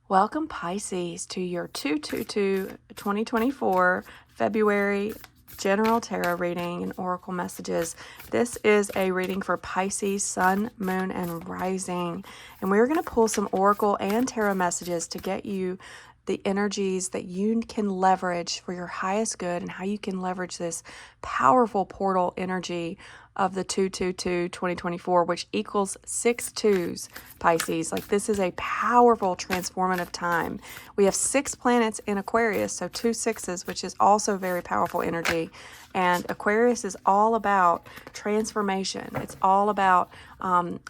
Welcome, Pisces, to your 2024 February General Tarot reading and Oracle messages. This is a reading for Pisces, Sun, Moon, and Rising. And we're going to pull some Oracle and Tarot messages to get you the energies that you can leverage for your highest good and how you can leverage this powerful portal energy of the 2024, which equals 6 twos, Pisces. Like, this is a powerful transformative time. We have 6 planets in Aquarius, so 2 sixes, which is also very powerful energy. And Aquarius is all about transformation. It's all about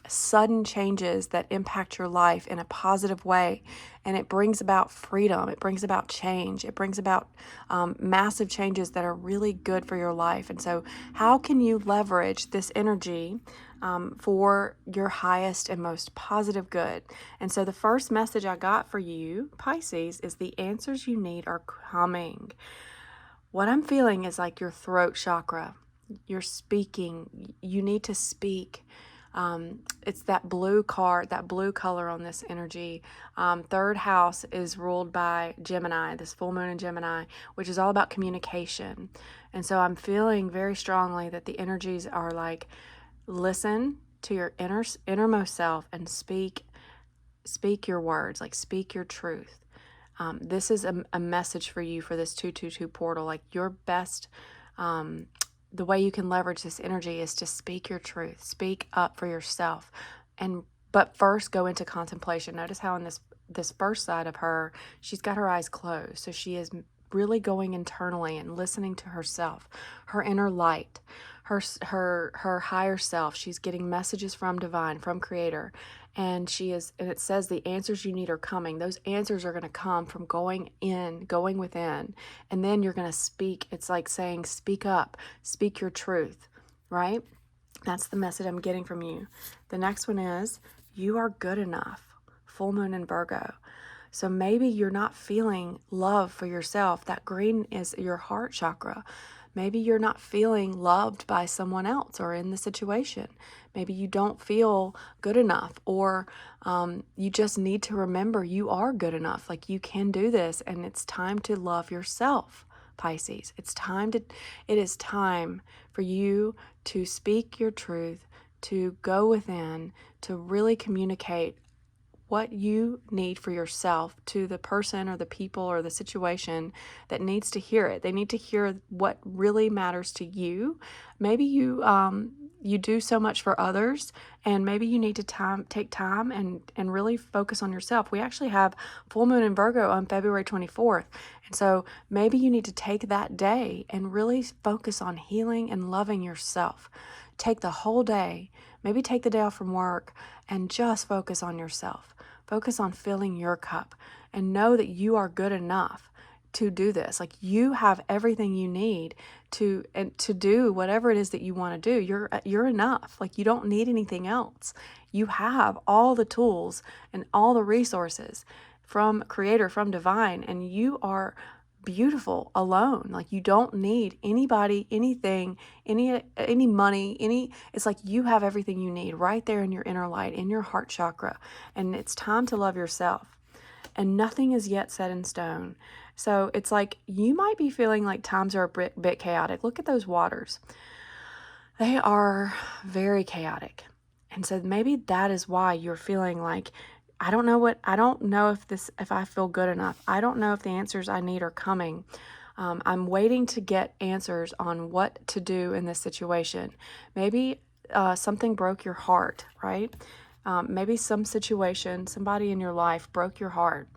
sudden changes that impact your life in a positive way. And it brings about freedom. It brings about change. It brings about massive changes that are really good for your life. And so how can you leverage this energy for your highest and most positive good? And so the first message I got for you, Pisces, is the answers you need are coming. What I'm feeling is like your throat chakra. You're speaking. You need to speak. It's that blue card, that blue color on this energy. Third house is ruled by Gemini, this full moon in Gemini, which is all about communication. And so I'm feeling very strongly that the energies are like, listen to your innermost self and speak your words, like speak your truth. This is a message for you for this 222 portal. Like, your best, the way you can leverage this energy is to speak your truth, speak up for yourself, but first go into contemplation. Notice how in this first side of her, she's got her eyes closed, so she is really going internally and listening to herself, her inner light, her higher self. She's getting messages from divine, from creator, and it says the answers you need are coming. Those answers are going to come from going within, and then you're going to speak. It's like saying, speak up, speak your truth, right? That's the message I'm getting from you. The next one is, you are good enough. Full moon in Virgo. So maybe you're not feeling love for yourself. That green is your heart chakra. Maybe you're not feeling loved by someone else or in the situation. Maybe you don't feel good enough, or you just need to remember you are good enough. Like, you can do this, and it's time to love yourself, Pisces. It is time for you to speak your truth, to go within, to really communicate what you need for yourself to the person or the people or the situation that needs to hear it. They need to hear what really matters to you. Maybe you do so much for others, and maybe you need to take time and really focus on yourself. We actually have full moon in Virgo on February 24th. And so maybe you need to take that day and really focus on healing and loving yourself. Take the whole day, maybe take the day off from work, and just focus on yourself. Focus on filling your cup, and know that you are good enough to do this. Like, you have everything you need to do whatever it is that you want to do. You're enough. Like, you don't need anything else. You have all the tools and all the resources from creator, from divine, and you are beautiful alone. Like, you don't need anybody, anything, any money, it's like you have everything you need right there in your inner light, in your heart chakra. And it's time to love yourself, and nothing is yet set in stone. So it's like, you might be feeling like times are a bit chaotic. Look at those waters. They are very chaotic. And so maybe that is why you're feeling like, I don't know if I feel good enough. I don't know if the answers I need are coming. I'm waiting to get answers on what to do in this situation. Maybe something broke your heart, right? Maybe some situation, somebody in your life broke your heart,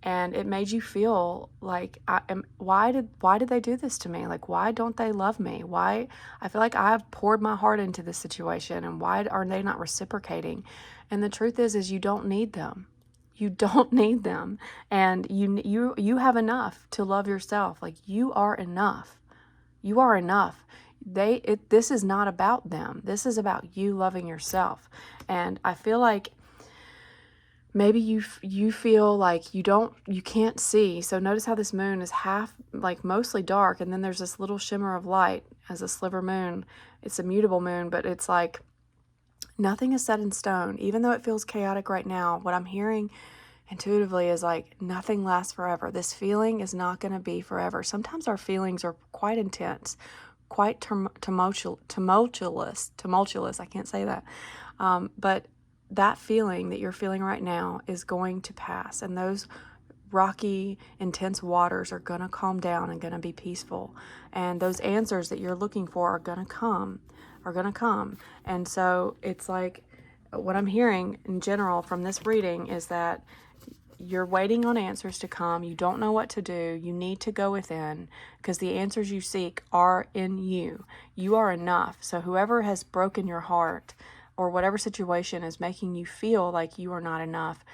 and it made you feel like, why did they do this to me? Like, why don't they love me? Why? I feel like I've poured my heart into this situation, and why are they not reciprocating? And the truth is you don't need them. You don't need them. And you have enough to love yourself. Like, you are enough. You are enough. This is not about them. This is about you loving yourself. And I feel like maybe you feel like you can't see. So notice how this moon is half, like, mostly dark, and then there's this little shimmer of light as a sliver moon. It's a mutable moon, but it's like, nothing is set in stone. Even though it feels chaotic right now, what I'm hearing intuitively is like, nothing lasts forever. This feeling is not going to be forever. Sometimes our feelings are quite intense, quite tumultuous. I can't say that. But that feeling that you're feeling right now is going to pass. And those rocky, intense waters are going to calm down and going to be peaceful. And those answers that you're looking for are going to come, And so it's like, what I'm hearing in general from this reading is that you're waiting on answers to come. You don't know what to do. You need to go within, because the answers you seek are in you. You are enough. So whoever has broken your heart, or whatever situation is making you feel like you are not enough,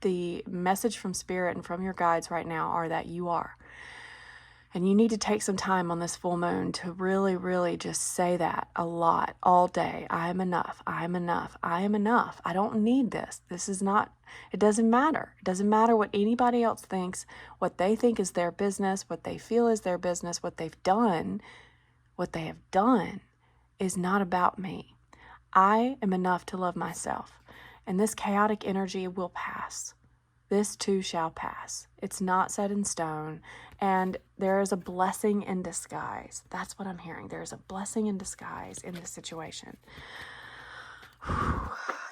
the message from Spirit and from your guides right now are that you are. And you need to take some time on this full moon to really, really just say that a lot, all day. I am enough. I am enough. I am enough. I don't need this. This is not, it doesn't matter. It doesn't matter what anybody else thinks, what they think is their business, what they feel is their business, what they've done. What they have done is not about me. I am enough to love myself. And this chaotic energy will pass. This too shall pass. It's not set in stone. And there is a blessing in disguise. That's what I'm hearing. There is a blessing in disguise in this situation.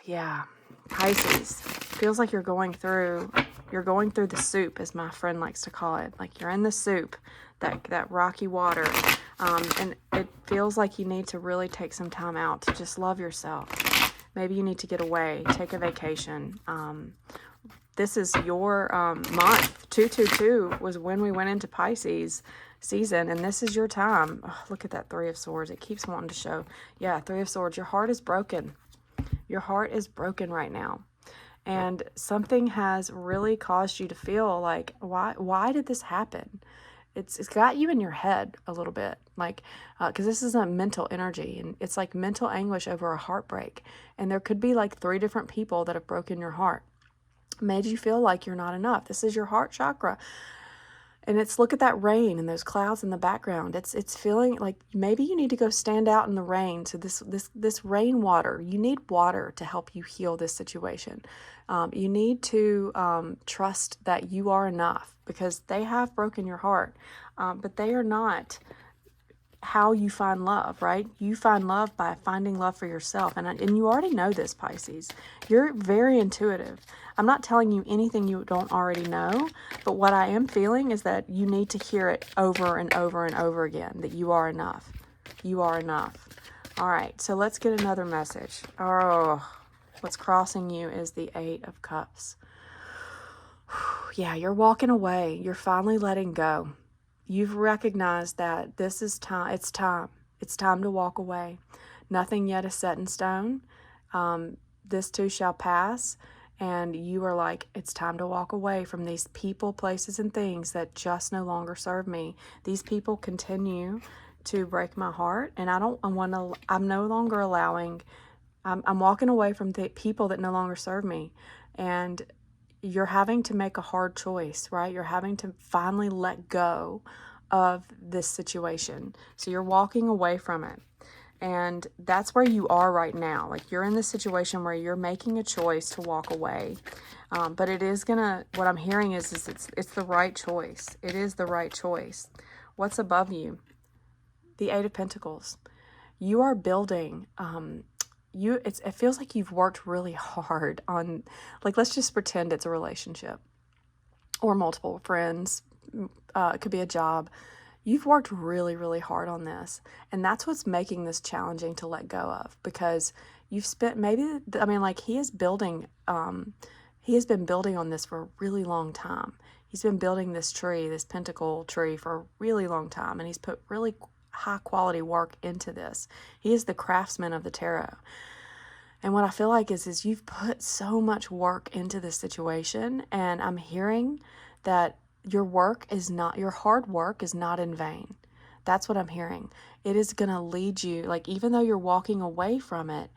Yeah. Pisces. Feels like you're going through the soup, as my friend likes to call it. Like you're in the soup, that rocky water. And it feels like you need to really take some time out to just love yourself. Maybe you need to get away, take a vacation. This is your month. 222 was when we went into Pisces season, and this is your time. Oh, look at that Three of Swords. It keeps wanting to show. Yeah, Three of Swords. Your heart is broken. Your heart is broken right now. And something has really caused you to feel like, why did this happen? It's got you in your head a little bit, like, because this is a mental energy, and it's like mental anguish over a heartbreak. And there could be like 3 different people that have broken your heart, made you feel like you're not enough. This is your heart chakra. And it's, look at that rain and those clouds in the background. It's feeling like maybe you need to go stand out in the rain. So this rainwater, you need water to help you heal this situation. You need to trust that you are enough, because they have broken your heart, but they are not how you find love, right? You find love by finding love for yourself. And you already know this, Pisces. You're very intuitive. I'm not telling you anything you don't already know, but what I am feeling is that you need to hear it over and over and over again, that you are enough. You are enough. All right, so let's get another message. Oh, what's crossing you is the 8 of Cups. Yeah, you're walking away. You're finally letting go. You've recognized that this is time. It's time. It's time to walk away. Nothing yet is set in stone. This too shall pass. And you are like, it's time to walk away from these people, places, and things that just no longer serve me. These people continue to break my heart, and I'm no longer allowing, I'm walking away from the people that no longer serve me. And you're having to make a hard choice, right? You're having to finally let go of this situation. So you're walking away from it. And that's where you are right now. Like, you're in this situation where you're making a choice to walk away. But it is what I'm hearing is it's the right choice. It is the right choice. What's above you? The 8 of Pentacles. You are building, it feels like you've worked really hard on, like, let's just pretend it's a relationship or multiple friends. It could be a job. You've worked really, really hard on this. And that's what's making this challenging to let go of, because you've spent he has been building on this for a really long time. He's been building this tree, this pentacle tree, for a really long time. And he's put really high quality work into this. He is the craftsman of the tarot. And what I feel like is you've put so much work into this situation, and I'm hearing that your hard work is not in vain. That's what I'm hearing. It is going to lead you, like, even though you're walking away from it,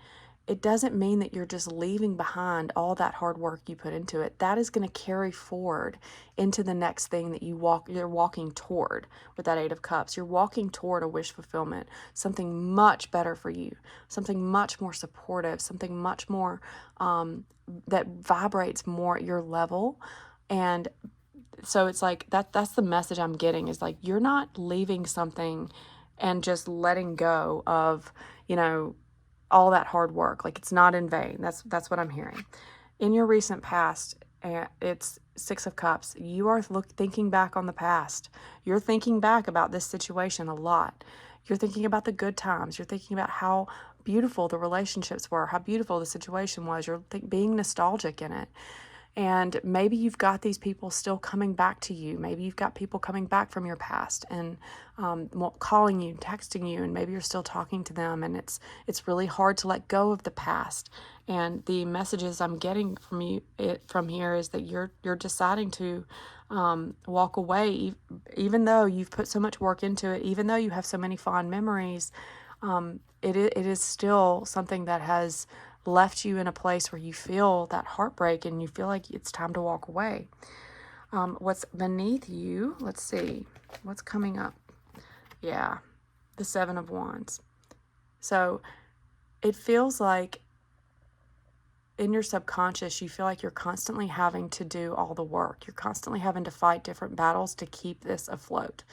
it doesn't mean that you're just leaving behind all that hard work you put into it. That is going to carry forward into the next thing that you're walking toward with that Eight of Cups. You're walking toward a wish fulfillment, something much better for you, something much more supportive, something much more that vibrates more at your level. And so it's like that's the message I'm getting, is like, you're not leaving something and just letting go of, all that hard work. Like, it's not in vain. That's what I'm hearing. In your recent past, it's Six of Cups. You are thinking back on the past. You're thinking back about this situation a lot. You're thinking about the good times. You're thinking about how beautiful the relationships were, how beautiful the situation was. You're being nostalgic in it. And maybe you've got these people still coming back to you. Maybe you've got people coming back from your past and calling you, texting you, and maybe you're still talking to them. And it's really hard to let go of the past. And the messages I'm getting from here is that you're deciding to walk away, even though you've put so much work into it, even though you have so many fond memories. It is still something that has left you in a place where you feel that heartbreak and you feel like it's time to walk away. What's beneath you? Let's see. What's coming up? Yeah, the Seven of Wands. So it feels like in your subconscious, you feel like you're constantly having to do all the work. You're constantly having to fight different battles to keep this afloat.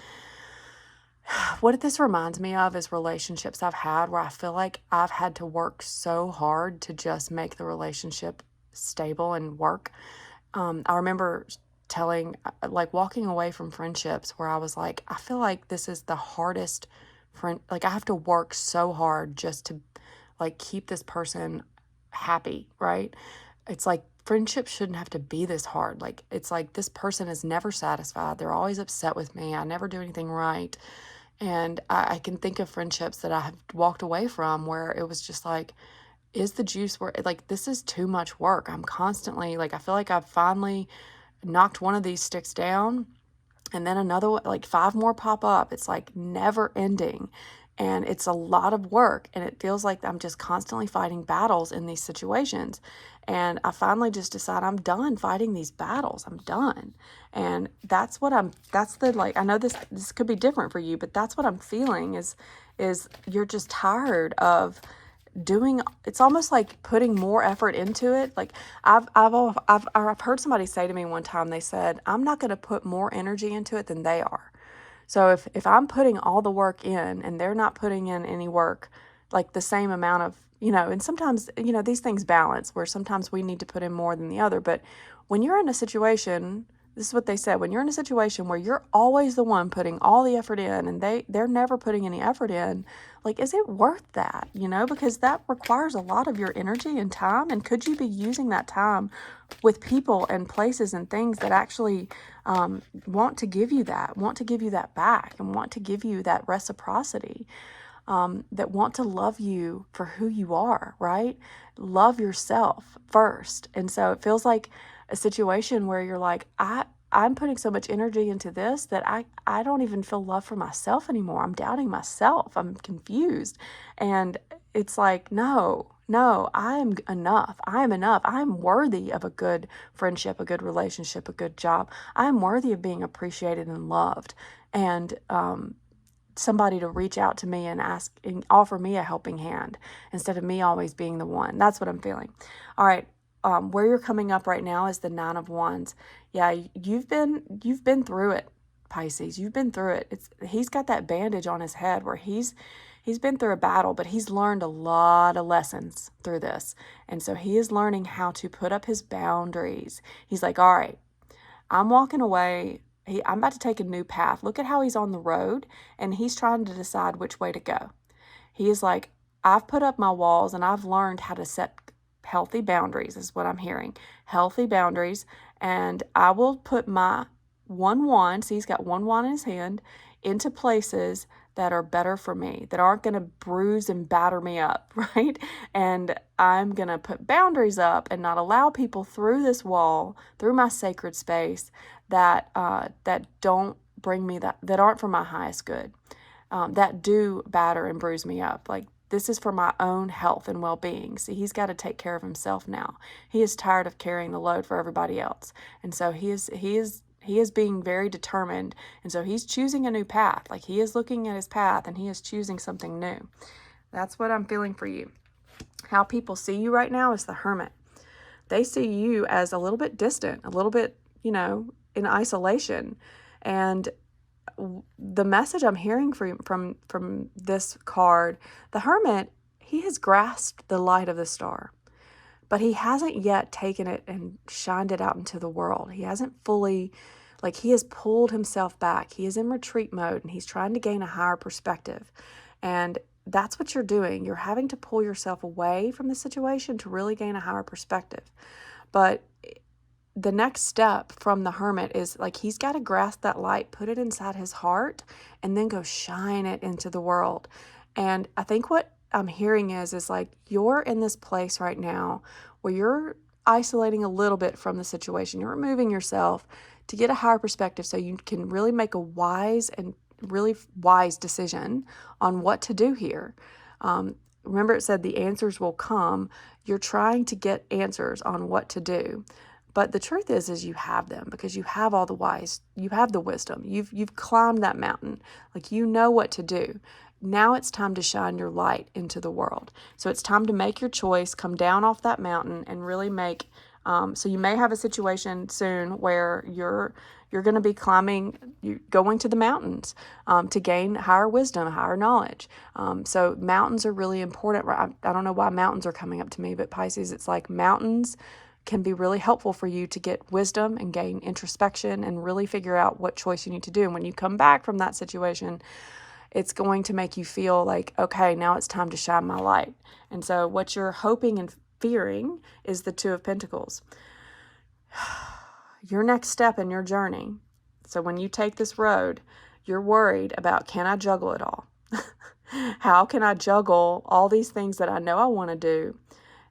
What this reminds me of is relationships I've had where I feel like I've had to work so hard to just make the relationship stable and work. I remember walking away from friendships where I was like, I feel like this is the hardest friend. Like, I have to work so hard just to keep this person happy, right? It's like friendships shouldn't have to be this hard. Like, it's like this person is never satisfied. They're always upset with me. I never do anything right. And I can think of friendships that I have walked away from where it was just like, is the juice worth, like, this is too much work. I'm constantly, I feel like I've finally knocked one of these sticks down and then another one, 5 more pop up. It's like never ending. And it's a lot of work. And it feels like I'm just constantly fighting battles in these situations. And I finally just decide I'm done fighting these battles. I'm done. And that's I know this could be different for you, but that's what I'm feeling is you're just tired of doing. It's almost like putting more effort into it. Like, I've heard somebody say to me one time, they said, I'm not going to put more energy into it than they are. So if I'm putting all the work in and they're not putting in any work, like the same amount of, and sometimes, these things balance where sometimes we need to put in more than the other. But when you're in a situation, this is what they said, when you're in a situation where you're always the one putting all the effort in and they're never putting any effort in, is it worth that? Because that requires a lot of your energy and time. And could you be using that time with people and places and things that actually want to give you that back and want to give you that reciprocity, that want to love you for who you are, right? Love yourself first. And so it feels like a situation where you're like, I'm putting so much energy into this that I don't even feel love for myself anymore. I'm doubting myself. I'm confused. And it's like, no, I am enough. I am enough. I am worthy of a good friendship, a good relationship, a good job. I am worthy of being appreciated and loved. And somebody to reach out to me and ask and offer me a helping hand instead of me always being the one. That's what I'm feeling. All right. Where you're coming up right now is the Nine of Wands. Yeah, you've been through it, Pisces. You've been through it. He's got that bandage on his head where he's been through a battle, but he's learned a lot of lessons through this. And so he is learning how to put up his boundaries. He's like, all right, I'm walking away. I'm about to take a new path. Look at how he's on the road and he's trying to decide which way to go. He is like, I've put up my walls and I've learned how to set healthy boundaries, is what I'm hearing. Healthy boundaries. And I will put my one wand, see, he's got one wand in his hand, into places that are better for me, that aren't going to bruise and batter me up, right? And I'm going to put boundaries up and not allow people through this wall, through my sacred space, that don't bring me that aren't for my highest good, that do batter and bruise me up. Like, this is for my own health and well-being. See, he's got to take care of himself now. He is tired of carrying the load for everybody else. And so he is being very determined. And so he's choosing a new path. Like, he is looking at his path and he is choosing something new. That's what I'm feeling for you. How people see you right now is the Hermit. They see you as a little bit distant, a little bit, in isolation. And the message I'm hearing from this card, the Hermit, he has grasped the light of the star, but he hasn't yet taken it and shined it out into the world. He hasn't fully, he has pulled himself back. He is in retreat mode and he's trying to gain a higher perspective. And that's what you're doing. You're having to pull yourself away from the situation to really gain a higher perspective. But the next step from the Hermit is he's got to grasp that light, put it inside his heart, and then go shine it into the world. And I think what I'm hearing is you're in this place right now where you're isolating a little bit from the situation. You're removing yourself to get a higher perspective so you can really make a really wise decision on what to do here. Remember, it said the answers will come. You're trying to get answers on what to do. But the truth is you have them because you have all the you have the wisdom. You've climbed that mountain. You know what to do. Now it's time to shine your light into the world. So it's time to make your choice, come down off that mountain and really make, so you may have a situation soon where you're going to be going to the mountains to gain higher wisdom, higher knowledge. So mountains are really important. I don't know why mountains are coming up to me, but Pisces, it's mountains can be really helpful for you to get wisdom and gain introspection and really figure out what choice you need to do. And when you come back from that situation, it's going to make you feel okay, now it's time to shine my light. And so what you're hoping and fearing is the Two of Pentacles. Your next step in your journey. So when you take this road, you're worried about, can I juggle it all? How can I juggle all these things that I know I want to do?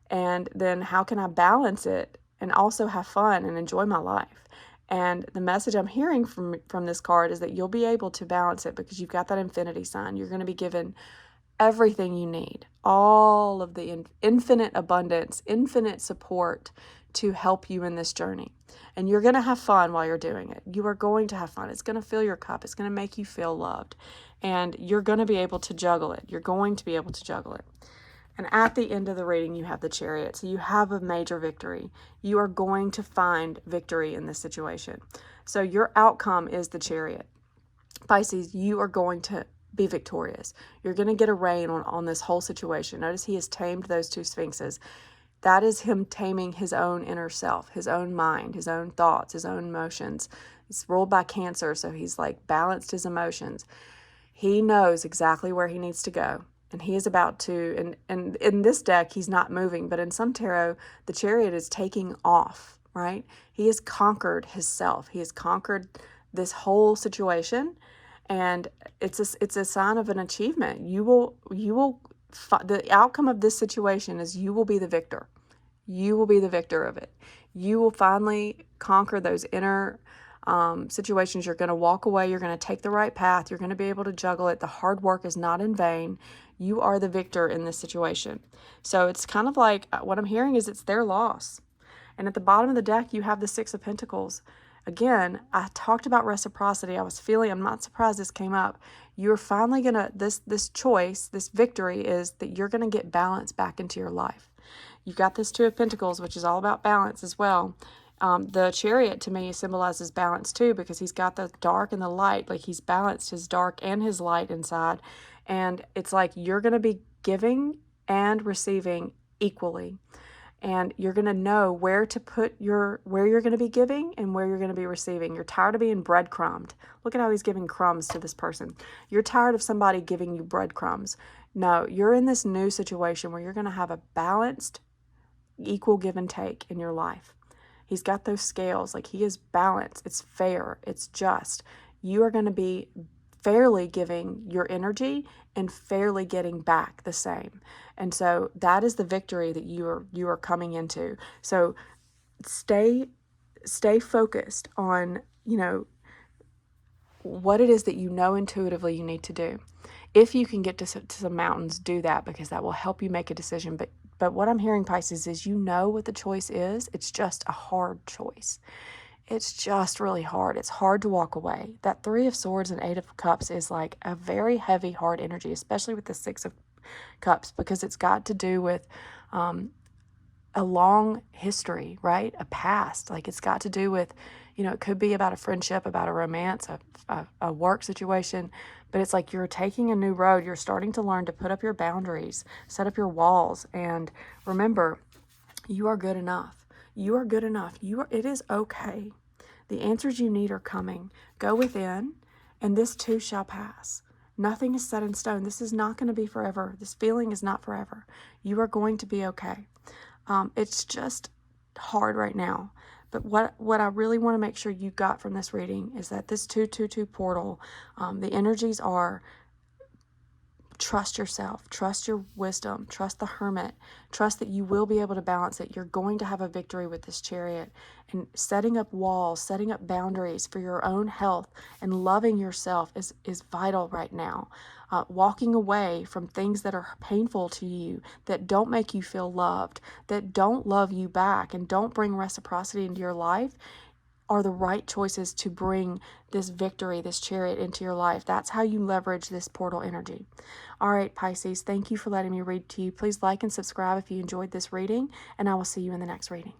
And then how can I balance it and also have fun and enjoy my life? And the message I'm hearing from this card is that you'll be able to balance it because you've got that infinity sign. You're going to be given everything you need, all of the infinite abundance, infinite support to help you in this journey. And you're going to have fun while you're doing it. You are going to have fun. It's going to fill your cup. It's going to make you feel loved. And you're going to be able to juggle it. You're going to be able to juggle it. And at the end of the reading, you have the Chariot. So you have a major victory. You are going to find victory in this situation. So your outcome is the Chariot. Pisces, you are going to be victorious. You're going to get a reign on this whole situation. Notice he has tamed those two Sphinxes. That is him taming his own inner self, his own mind, his own thoughts, his own emotions. He's ruled by Cancer, so he's balanced his emotions. He knows exactly where he needs to go. And he is about to, and in this deck, he's not moving, but in some tarot, the Chariot is taking off, right? He has conquered himself. He has conquered this whole situation, and it's a sign of an achievement. The outcome of this situation is you will be the victor. You will be the victor of it. You will finally conquer those inner situations. You're going to walk away. You're going to take the right path. You're going to be able to juggle it. The hard work is not in vain. You are the victor in this situation. So it's kind of what I'm hearing is it's their loss. And at the bottom of the deck, you have the Six of Pentacles. Again, I talked about reciprocity. I'm not surprised this came up. You're finally going to, this choice, this victory is that you're going to get balance back into your life. You've got this Two of Pentacles, which is all about balance as well. The Chariot to me symbolizes balance too, because he's got the dark and the light. He's balanced his dark and his light inside. And it's you're going to be giving and receiving equally. And you're going to know where to put where you're going to be giving and where you're going to be receiving. You're tired of being breadcrumbed. Look at how he's giving crumbs to this person. You're tired of somebody giving you breadcrumbs. No, you're in this new situation where you're going to have a balanced, equal give and take in your life. He's got those scales. He is balanced. It's fair. It's just. You are going to be fairly giving your energy and fairly getting back the same. And so that is the victory that you are coming into. So stay focused on, what it is that intuitively you need to do. If you can get to some mountains, do that, because that will help you make a decision. But what I'm hearing, Pisces, is you know what the choice is. It's just a hard choice. It's just really hard. It's hard to walk away. That Three of Swords and Eight of Cups is like a very heavy, hard energy, especially with the Six of Cups, because it's got to do with a long history, right? A past. Like, it's got to do with, it could be about a friendship, about a romance, a work situation, but it's like you're taking a new road. You're starting to learn to put up your boundaries, set up your walls, and remember, you are good enough. You are good enough. It is okay. The answers you need are coming. Go within, and this too shall pass. Nothing is set in stone. This is not going to be forever. This feeling is not forever. You are going to be okay. It's just hard right now. But what I really want to make sure you got from this reading is that this 222 portal, the energies are: trust yourself, trust your wisdom, trust the Hermit, trust that you will be able to balance it. You're going to have a victory with this Chariot. And setting up walls, setting up boundaries for your own health and loving yourself is vital right now. Walking away from things that are painful to you, that don't make you feel loved, that don't love you back and don't bring reciprocity into your life, are the right choices to bring this victory, this Chariot, into your life. That's how you leverage this portal energy. All right, Pisces, thank you for letting me read to you. Please like and subscribe if you enjoyed this reading, and I will see you in the next reading.